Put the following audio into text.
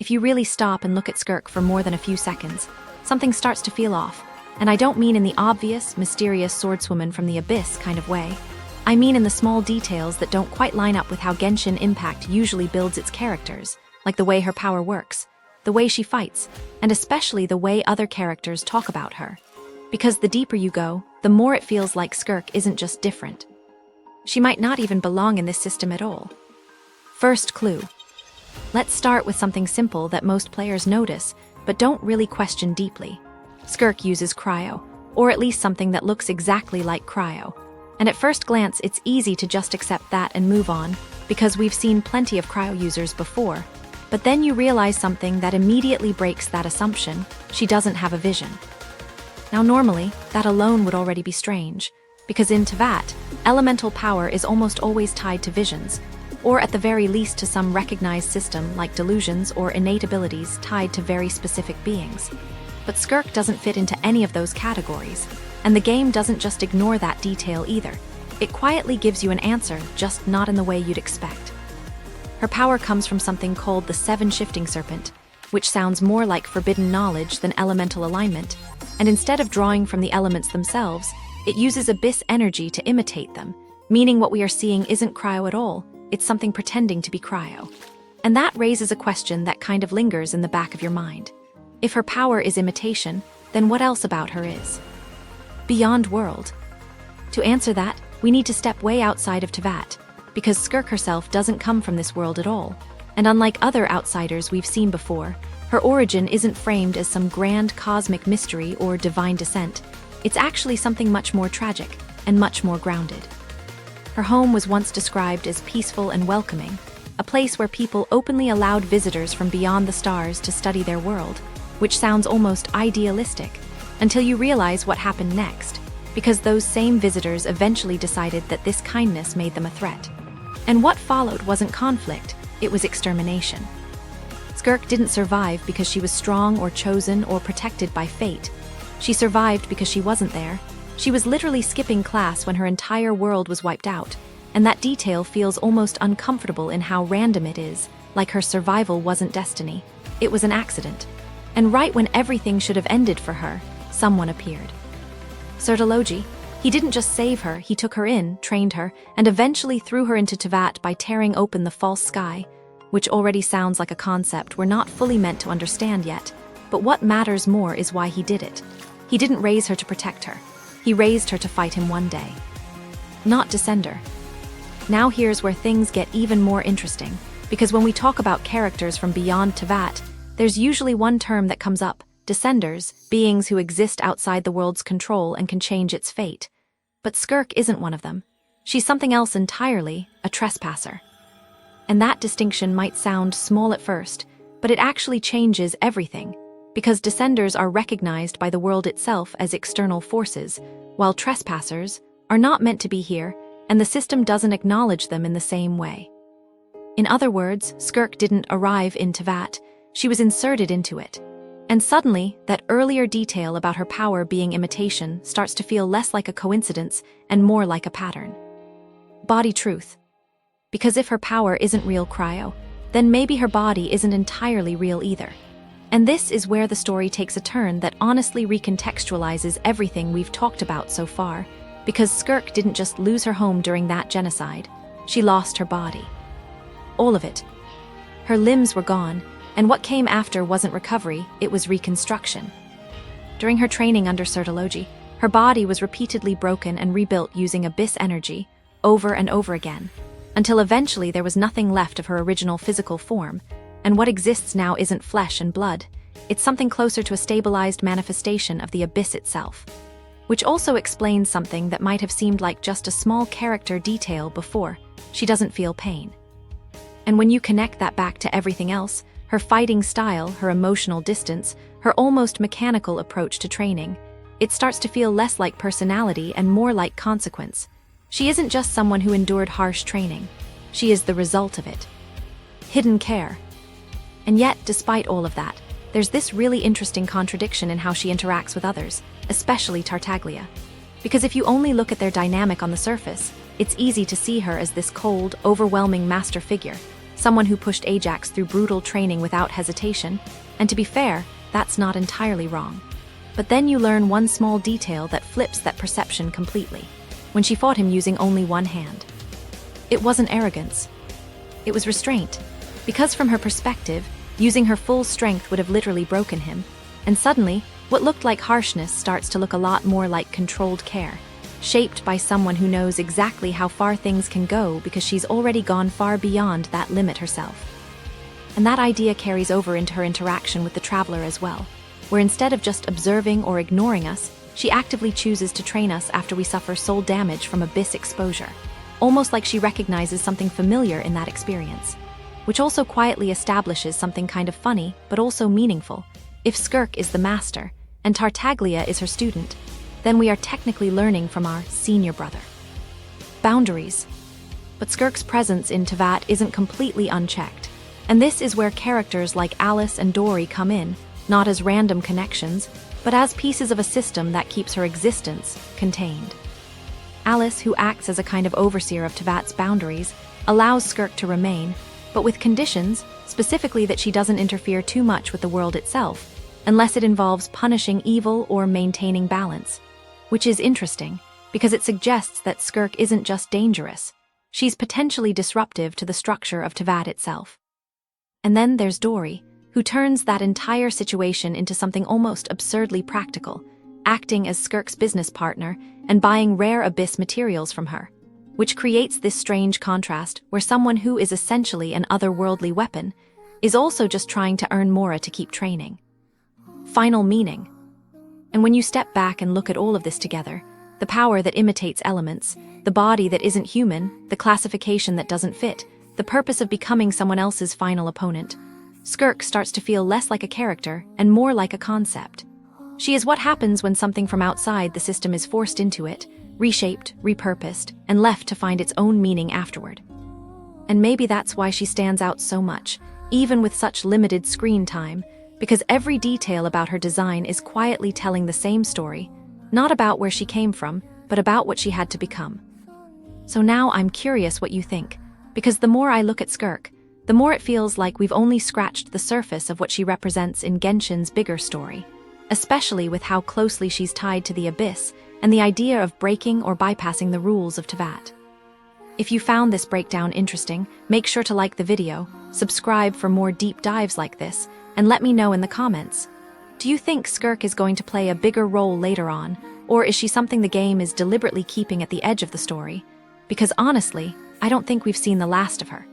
if you really stop and look at Skirk for more than a few seconds, something starts to feel off. And I don't mean in the obvious, mysterious swordswoman from the abyss kind of way. I mean in the small details that don't quite line up with how Genshin Impact usually builds its characters, like the way her power works, the way she fights, and especially the way other characters talk about her. Because the deeper you go, the more it feels like Skirk isn't just different. She might not even belong in this system at all. First clue. Let's start with something simple that most players notice, but don't really question deeply. Skirk uses cryo, or at least something that looks exactly like cryo. And at first glance, it's easy to just accept that and move on, because we've seen plenty of cryo users before. But then you realize something that immediately breaks that assumption: she doesn't have a vision. Now normally, that alone would already be strange, because in Teyvat, elemental power is almost always tied to visions, or at the very least to some recognized system like delusions or innate abilities tied to very specific beings. But Skirk doesn't fit into any of those categories, and the game doesn't just ignore that detail either. It quietly gives you an answer, just not in the way you'd expect. Her power comes from something called the Seven Shifting Serpent, which sounds more like forbidden knowledge than elemental alignment, and instead of drawing from the elements themselves, it uses abyss energy to imitate them, meaning what we are seeing isn't cryo at all, it's something pretending to be cryo. And that raises a question that kind of lingers in the back of your mind. If her power is imitation, then what else about her is beyond world? To answer that, we need to step way outside of Teyvat, because Skirk herself doesn't come from this world at all. And unlike other outsiders we've seen before, her origin isn't framed as some grand cosmic mystery or divine descent. It's actually something much more tragic and much more grounded. Her home was once described as peaceful and welcoming, a place where people openly allowed visitors from beyond the stars to study their world, which sounds almost idealistic, until you realize what happened next, because those same visitors eventually decided that this kindness made them a threat. And what followed wasn't conflict, it was extermination. Skirk didn't survive because she was strong or chosen or protected by fate. She survived because she wasn't there. She was literally skipping class when her entire world was wiped out, and that detail feels almost uncomfortable in how random it is, like her survival wasn't destiny. It was an accident. And right when everything should have ended for her, someone appeared. Tartaglia. He didn't just save her, he took her in, trained her, and eventually threw her into Teyvat by tearing open the false sky, which already sounds like a concept we're not fully meant to understand yet. But what matters more is why he did it. He didn't raise her to protect her. He raised her to fight him one day. Not Descender. Now here's where things get even more interesting, because when we talk about characters from beyond Teyvat, there's usually one term that comes up: Descenders, beings who exist outside the world's control and can change its fate. But Skirk isn't one of them. She's something else entirely, a Trespasser. And that distinction might sound small at first, but it actually changes everything, because Descenders are recognized by the world itself as external forces, while Trespassers are not meant to be here, and the system doesn't acknowledge them in the same way. In other words, Skirk didn't arrive in Teyvat, she was inserted into it. And suddenly, that earlier detail about her power being imitation starts to feel less like a coincidence and more like a pattern. Body truth. Because if her power isn't real cryo, then maybe her body isn't entirely real either. And this is where the story takes a turn that honestly recontextualizes everything we've talked about so far, because Skirk didn't just lose her home during that genocide, she lost her body. All of it. Her limbs were gone, and what came after wasn't recovery, it was reconstruction. During her training under Tartaglia, her body was repeatedly broken and rebuilt using abyss energy, over and over again, until eventually there was nothing left of her original physical form, and what exists now isn't flesh and blood, it's something closer to a stabilized manifestation of the abyss itself. Which also explains something that might have seemed like just a small character detail before: she doesn't feel pain. And when you connect that back to everything else, her fighting style, her emotional distance, her almost mechanical approach to training, it starts to feel less like personality and more like consequence. She isn't just someone who endured harsh training. She is the result of it. Hidden care. And yet, despite all of that, there's this really interesting contradiction in how she interacts with others, especially Tartaglia. Because if you only look at their dynamic on the surface, it's easy to see her as this cold, overwhelming master figure. someone who pushed Ajax through brutal training without hesitation, and to be fair, that's not entirely wrong. But then you learn one small detail that flips that perception completely, when she fought him using only one hand. It wasn't arrogance. It was restraint, because from her perspective, using her full strength would have literally broken him, and suddenly, what looked like harshness starts to look a lot more like controlled care, shaped by someone who knows exactly how far things can go because she's already gone far beyond that limit herself. And that idea carries over into her interaction with the Traveler as well, where instead of just observing or ignoring us, she actively chooses to train us after we suffer soul damage from abyss exposure, almost like she recognizes something familiar in that experience, which also quietly establishes something kind of funny but also meaningful. If Skirk is the master, and Tartaglia is her student, then we are technically learning from our senior brother. Boundaries. But Skirk's presence in Teyvat isn't completely unchecked, and this is where characters like Alice and Dory come in, not as random connections, but as pieces of a system that keeps her existence contained. Alice, who acts as a kind of overseer of Teyvat's boundaries, allows Skirk to remain, but with conditions, specifically that she doesn't interfere too much with the world itself, unless it involves punishing evil or maintaining balance. Which is interesting, because it suggests that Skirk isn't just dangerous, she's potentially disruptive to the structure of Teyvat itself. And then there's Dory, who turns that entire situation into something almost absurdly practical, acting as Skirk's business partner and buying rare abyss materials from her, which creates this strange contrast where someone who is essentially an otherworldly weapon is also just trying to earn Mora to keep training. Final meaning. And when you step back and look at all of this together, the power that imitates elements, the body that isn't human, the classification that doesn't fit, the purpose of becoming someone else's final opponent, Skirk starts to feel less like a character and more like a concept. She is what happens when something from outside the system is forced into it, reshaped, repurposed, and left to find its own meaning afterward. And maybe that's why she stands out so much, even with such limited screen time, because every detail about her design is quietly telling the same story, not about where she came from, but about what she had to become. So now I'm curious what you think, because the more I look at Skirk, the more it feels like we've only scratched the surface of what she represents in Genshin's bigger story, especially with how closely she's tied to the Abyss and the idea of breaking or bypassing the rules of Teyvat. If you found this breakdown interesting, make sure to like the video, subscribe for more deep dives like this, and let me know in the comments. Do you think Skirk is going to play a bigger role later on, or is she something the game is deliberately keeping at the edge of the story? Because honestly, I don't think we've seen the last of her.